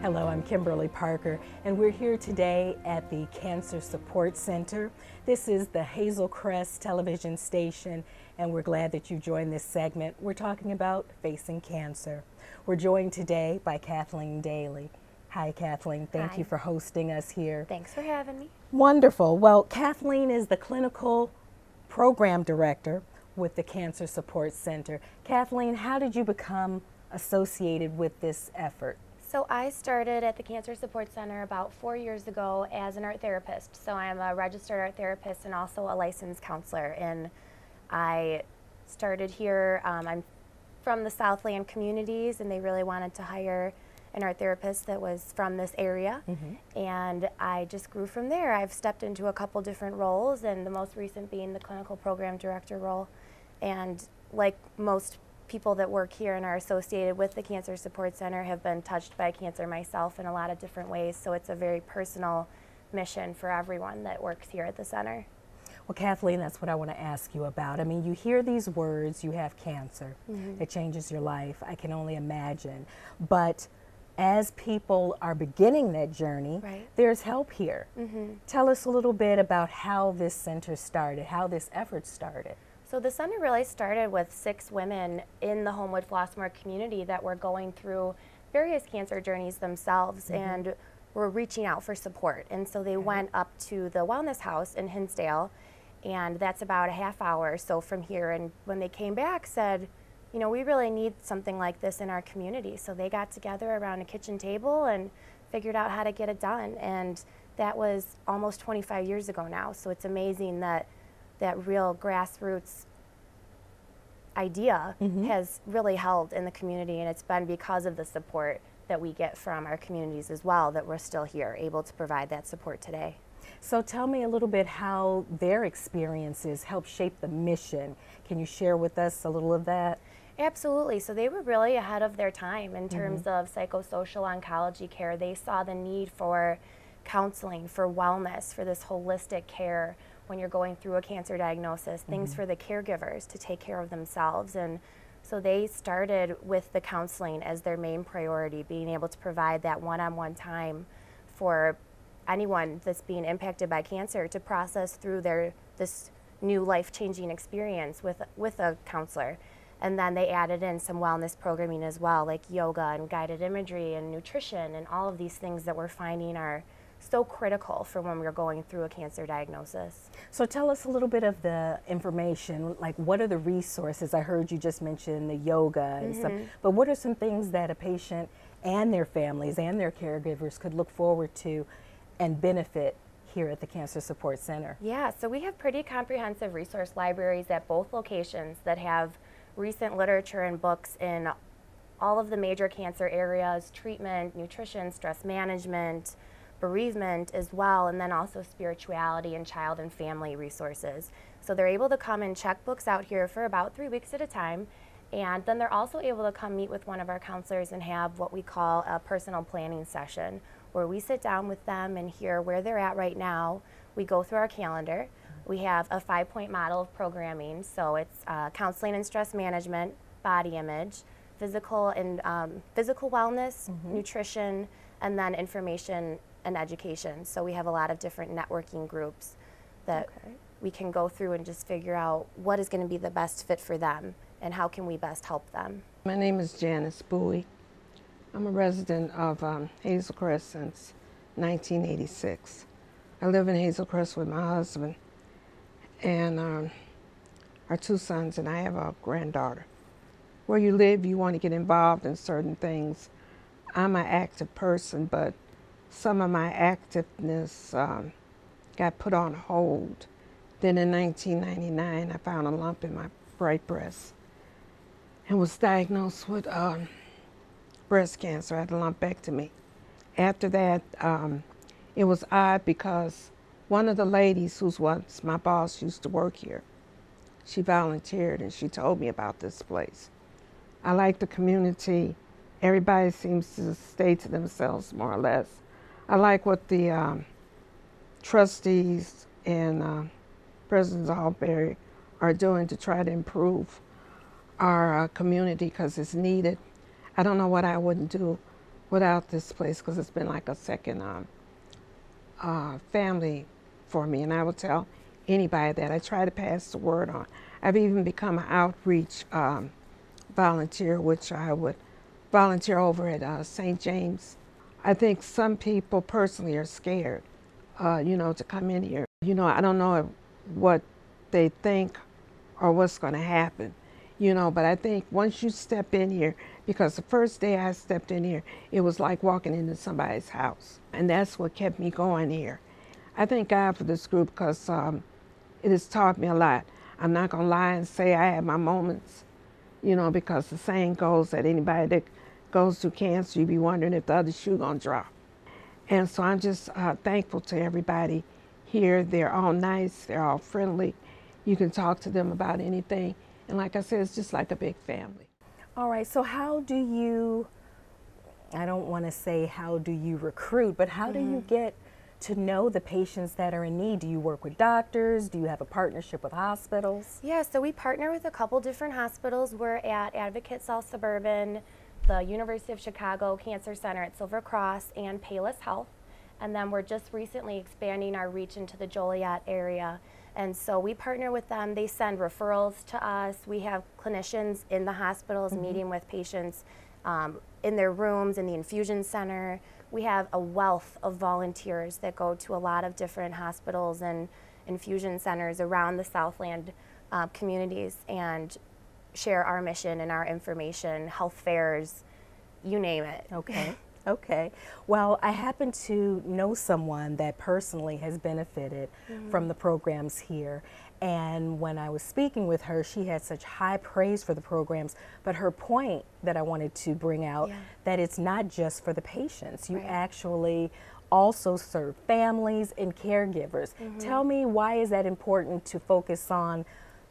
Hello, I'm Kimberly Parker, and we're here today at the Cancer Support Center. This is the Hazel Crest television station, and we're glad that you joined this segment. We're talking about facing cancer. We're joined today by Kathleen Daly. Hi, Kathleen. Thank you for hosting us here. Thanks for having me. Wonderful. Well, Kathleen is the clinical program director with the Cancer Support Center. Kathleen, how did you become associated with this effort? So I started at the Cancer Support Center about 4 years ago as an art therapist. So I'm a registered art therapist and also a licensed counselor. And I started here, I'm from the Southland communities, and they really wanted to hire an art therapist that was from this area. And I just grew from there. I've stepped into a couple different roles, and the most recent being the clinical program director role. And like most people that work here and are associated with the Cancer Support Center, have been touched by cancer myself in a lot of different ways, so it's a very personal mission for everyone that works here at the center. Well, Kathleen, that's what I want to ask you about. I mean, you hear these words, you have cancer, it changes your life, I can only imagine. But as people are beginning that journey, there's help here. Tell us a little bit about how this center started, how this effort started. So the center really started with 6 women in the Homewood-Flossmoor community that were going through various cancer journeys themselves and were reaching out for support. And so they went up to the Wellness House in Hinsdale, and that's about a half hour or so from here. And when they came back, said, you know, we really need something like this in our community. So they got together around a kitchen table and figured out how to get it done. And that was almost 25 years ago now. So it's amazing that that real grassroots idea has really held in the community, and it's been because of the support that we get from our communities as well that we're still here able to provide that support today. So tell me a little bit how their experiences help shape the mission. Can you share with us a little of that? Absolutely. So they were really ahead of their time in terms of psychosocial oncology care. They saw the need for counseling, for wellness, for this holistic care when you're going through a cancer diagnosis, things for the caregivers to take care of themselves. And so they started with the counseling as their main priority, being able to provide that one-on-one time for anyone that's being impacted by cancer to process through this new life-changing experience with a counselor. And then they added in some wellness programming as well, like yoga and guided imagery and nutrition and all of these things that we're finding are so critical for when we're going through a cancer diagnosis. So tell us a little bit of the information, like what are the resources? I heard you just mention the yoga and stuff, but what are some things that a patient and their families and their caregivers could look forward to and benefit here at the Cancer Support Center? Yeah, so we have pretty comprehensive resource libraries at both locations that have recent literature and books in all of the major cancer areas, treatment, nutrition, stress management, bereavement as well, and then also spirituality and child and family resources. So they're able to come and check books out here for about 3 weeks at a time, and then they're also able to come meet with one of our counselors and have what we call a personal planning session, where we sit down with them and hear where they're at right now. We go through our calendar. We have a 5-point model of programming, so it's counseling and stress management, body image, physical wellness, nutrition, and then information and education. So we have a lot of different networking groups that we can go through and just figure out what is going to be the best fit for them and how can we best help them. My name is Janis Bouie. I'm a resident of Hazel Crest since 1986. I live in Hazel Crest with my husband and our 2 sons, and I have a granddaughter. Where you live, you want to get involved in certain things. I'm an active person, but some of my activeness got put on hold. Then in 1999, I found a lump in my right breast and was diagnosed with breast cancer. I had a lumpectomy. After that, it was odd because one of the ladies who was my boss used to work here. She volunteered and she told me about this place. I like the community. Everybody seems to stay to themselves more or less. I like what the trustees and President Alberry are doing to try to improve our community because it's needed. I don't know what I wouldn't do without this place because it's been like a second family for me. And I will tell anybody that. I try to pass the word on. I've even become an outreach volunteer, which I would volunteer over at St. James. I think some people personally are scared, to come in here. I don't know what they think or what's going to happen, but I think once you step in here, because the first day I stepped in here, it was like walking into somebody's house. And that's what kept me going here. I thank God for this group because it has taught me a lot. I'm not going to lie and say I had my moments, because the saying goes that anybody that goes through cancer, you be wondering if the other shoe going to drop. And so I'm just thankful to everybody here. They're all nice. They're all friendly. You can talk to them about anything. And like I said, it's just like a big family. All right, so how do you, I don't want to say how do you recruit, but how do you get to know the patients that are in need? Do you work with doctors? Do you have a partnership with hospitals? Yeah, so we partner with a couple different hospitals. We're at Advocate South Suburban, the University of Chicago Cancer Center at Silver Cross, and Payless Health. And then we're just recently expanding our reach into the Joliet area. And so we partner with them. They send referrals to us. We have clinicians in the hospitals meeting with patients in their rooms, in the infusion center. We have a wealth of volunteers that go to a lot of different hospitals and infusion centers around the Southland communities and share our mission and our information, health fairs, you name it. Okay. Okay. Well, I happen to know someone that personally has benefited from the programs here. And when I was speaking with her, she had such high praise for the programs. But her point that I wanted to bring out, that it's not just for the patients. You actually also serve families and caregivers. Tell me, why is that important to focus on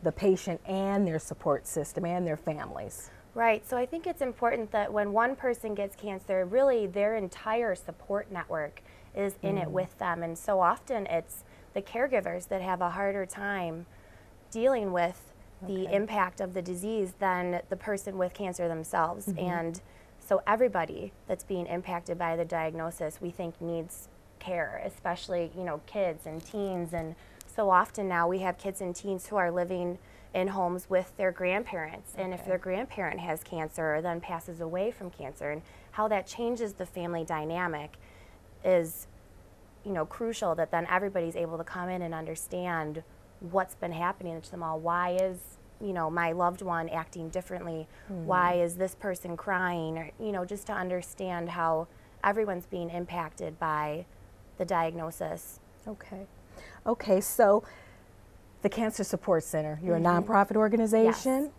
the patient and their support system and their families? Right, so I think it's important that when one person gets cancer, really their entire support network is in it with them. And so often it's the caregivers that have a harder time dealing with the impact of the disease than the person with cancer themselves. And so everybody that's being impacted by the diagnosis, we think needs care, especially, kids and teens. And so often now we have kids and teens who are living in homes with their grandparents, and if their grandparent has cancer or then passes away from cancer, and how that changes the family dynamic is, crucial, that then everybody's able to come in and understand what's been happening to them all. Why is, my loved one acting differently? Why is this person crying? Or, just to understand how everyone's being impacted by the diagnosis. Okay. Okay, so the Cancer Support Center, you're a nonprofit organization. Yes.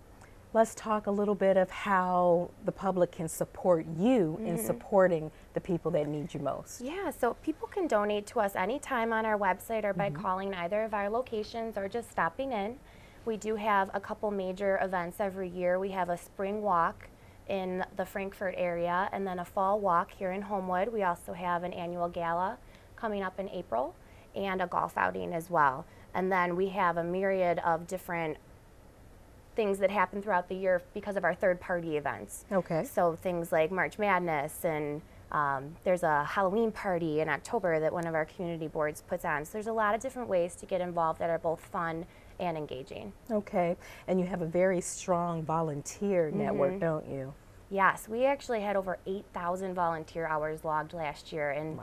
Let's talk a little bit of how the public can support you in supporting the people that need you most. Yeah, so people can donate to us anytime on our website or by calling either of our locations or just stopping in. We do have a couple major events every year. We have a spring walk in the Frankfort area and then a fall walk here in Homewood. We also have an annual gala coming up in April and a golf outing as well. And then we have a myriad of different things that happen throughout the year because of our third-party events. Okay. So things like March Madness, and there's a Halloween party in October that one of our community boards puts on. So there's a lot of different ways to get involved that are both fun and engaging. Okay. And you have a very strong volunteer network, don't you? Yes, we actually had over 8,000 volunteer hours logged last year, and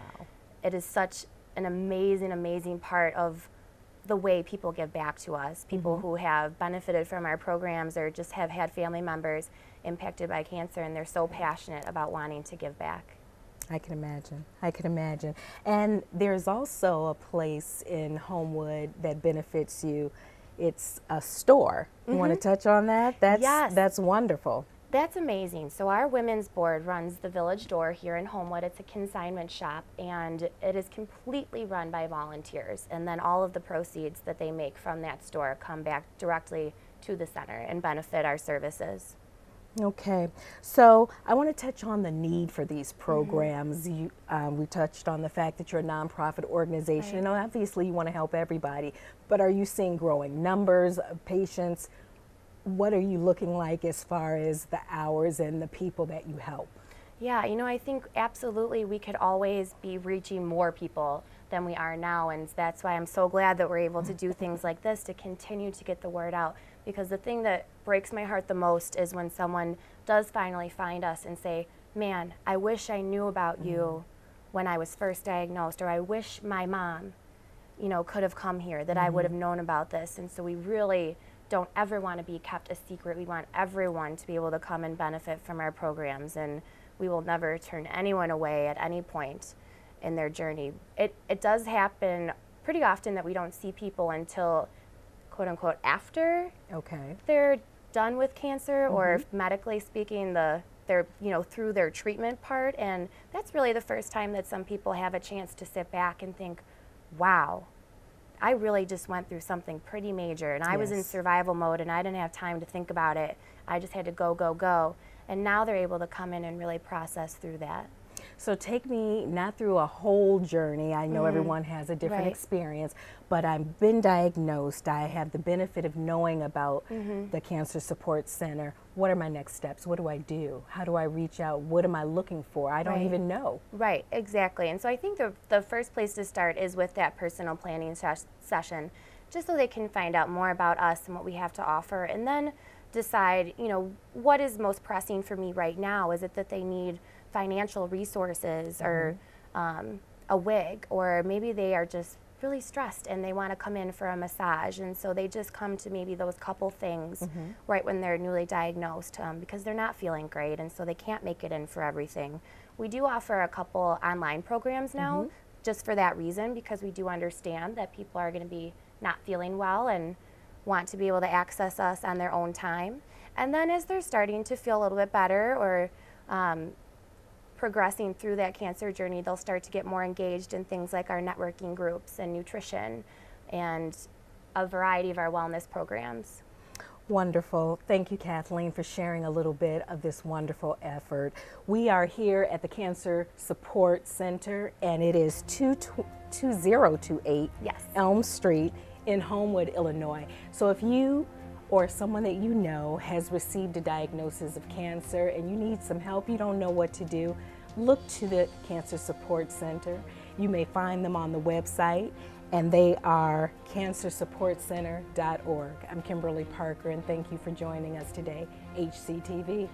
it is such an amazing, amazing part of the way people give back to us. People who have benefited from our programs or just have had family members impacted by cancer, and they're so passionate about wanting to give back. I can imagine. I can imagine. And there's also a place in Homewood that benefits you. It's a store. You want to touch on that? That's wonderful. That's amazing. So our women's board runs the Village Door here in Homewood. It's a consignment shop, and it is completely run by volunteers. And then all of the proceeds that they make from that store come back directly to the center and benefit our services. Okay, so I want to touch on the need for these programs. We touched on the fact that you're a nonprofit organization, and obviously you want to help everybody, but are you seeing growing numbers of patients? What are you looking like as far as the hours and the people that you help? Yeah, you know, I think absolutely we could always be reaching more people than we are now, and that's why I'm so glad that we're able to do things like this to continue to get the word out. Because the thing that breaks my heart the most is when someone does finally find us and say, man, I wish I knew about you when I was first diagnosed, or I wish my mom, you know, could have come here, that I would have known about this. And so we really don't ever want to be kept a secret. We want everyone to be able to come and benefit from our programs, and we will never turn anyone away at any point in their journey. It does happen pretty often that we don't see people until, quote unquote, after they're done with cancer, or if medically speaking, they're, you know, through their treatment part. And that's really the first time that some people have a chance to sit back and think, wow, I really just went through something pretty major, and I was in survival mode, and I didn't have time to think about it. I just had to go, go, go. And now they're able to come in and really process through that. So take me not through a whole journey. I know everyone has a different experience, but I've been diagnosed. I have the benefit of knowing about the Cancer Support Center. What are my next steps? What do I do? How do I reach out? What am I looking for? I don't even know. Right, exactly. And so I think the first place to start is with that personal planning session, just so they can find out more about us and what we have to offer, and then decide, you know, what is most pressing for me right now. Is it that they need financial resources, or a wig, or maybe they are just really stressed and they want to come in for a massage, and so they just come to maybe those couple things right when they're newly diagnosed, because they're not feeling great, and so they can't make it in for everything. We do offer a couple online programs now, just for that reason, because we do understand that people are going to be not feeling well and want to be able to access us on their own time. And then as they're starting to feel a little bit better, or progressing through that cancer journey, they'll start to get more engaged in things like our networking groups and nutrition and a variety of our wellness programs. Wonderful. Thank you, Kathleen, for sharing a little bit of this wonderful effort. We are here at the Cancer Support Center, and it is 2028 Elm Street in Homewood, Illinois. So if you or someone that you know has received a diagnosis of cancer and you need some help, you don't know what to do, look to the Cancer Support Center. You may find them on the website, and they are cancersupportcenter.org. I'm Kimberly Parker, and thank you for joining us today, HCTV.